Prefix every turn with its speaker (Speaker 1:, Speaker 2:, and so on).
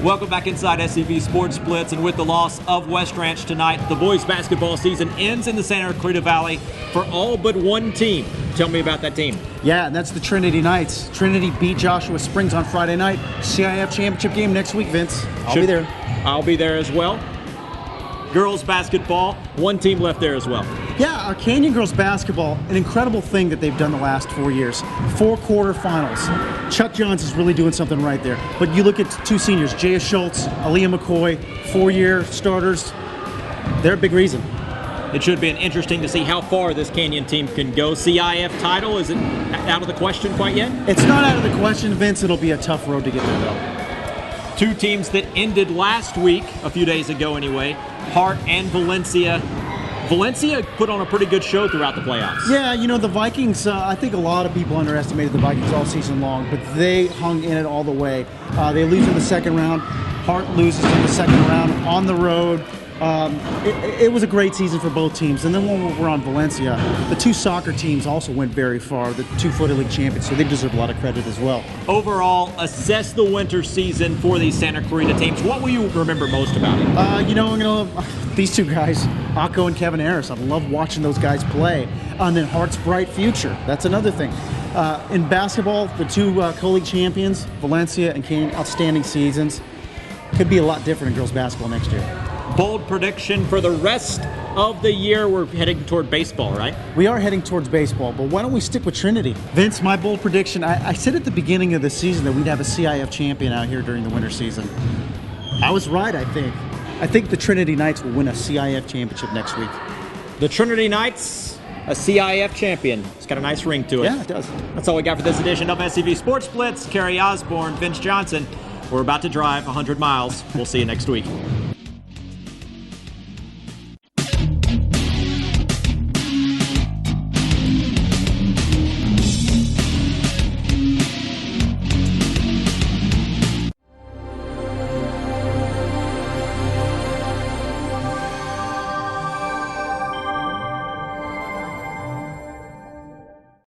Speaker 1: Welcome back inside SCV Sports Blitz, and with the loss of West Ranch tonight, the boys basketball season ends in the Santa Clarita Valley for all but one team. Tell me about that team.
Speaker 2: Yeah, and that's the Trinity Knights. Trinity beat Joshua Springs on Friday night. CIF championship game next week, Vince. I'll be there.
Speaker 1: I'll be there as well. Girls basketball, one team left there as well.
Speaker 2: Yeah, our Canyon girls basketball, an incredible thing that they've done the last 4 years. 4 quarterfinals. Chuck Johns is really doing something right there. But you look at 2 seniors, Jaya Schultz, Aaliyah McCoy, 4-year starters. They're a big reason.
Speaker 1: It should be interesting to see how far this Canyon team can go. CIF title, is it out of the question quite yet?
Speaker 2: It's not out of the question, Vince. It'll be a tough road to get there, though.
Speaker 1: 2 teams that ended last week, a few days ago anyway, Hart and Valencia. Valencia put on a pretty good show throughout the playoffs.
Speaker 2: Yeah, you know, the Vikings, I think a lot of people underestimated the Vikings all season long, but they hung in it all the way. They lose in the second round. Hart loses in the second round on the road. It was a great season for both teams. And then when we're on Valencia, the 2 soccer teams also went very far, the 2 Footy League champions, so they deserve a lot of credit as well.
Speaker 1: Overall, assess the winter season for these Santa Clarita teams. What will you remember most about it?
Speaker 2: You know, these 2 guys, Akko and Kevin Harris, I love watching those guys play. And then Hart's bright future, that's another thing. In basketball, the 2 co-league champions, Valencia and Canyon, outstanding seasons. Could be a lot different in girls basketball next year.
Speaker 1: Bold prediction for the rest of the year. We're heading toward baseball, right?
Speaker 2: We are heading towards baseball, but why don't we stick with Trinity? Vince, my bold prediction, I said at the beginning of the season that we'd have a CIF champion out here during the winter season. I was right, I think. I think the Trinity Knights will win a CIF championship next week.
Speaker 1: The Trinity Knights, a CIF champion. It's got a nice ring to it.
Speaker 2: Yeah, it does.
Speaker 1: That's all we got for this edition of SCV Sports Blitz. Kerry Osborne, Vince Johnson. We're about to drive 100 miles. We'll see you next week.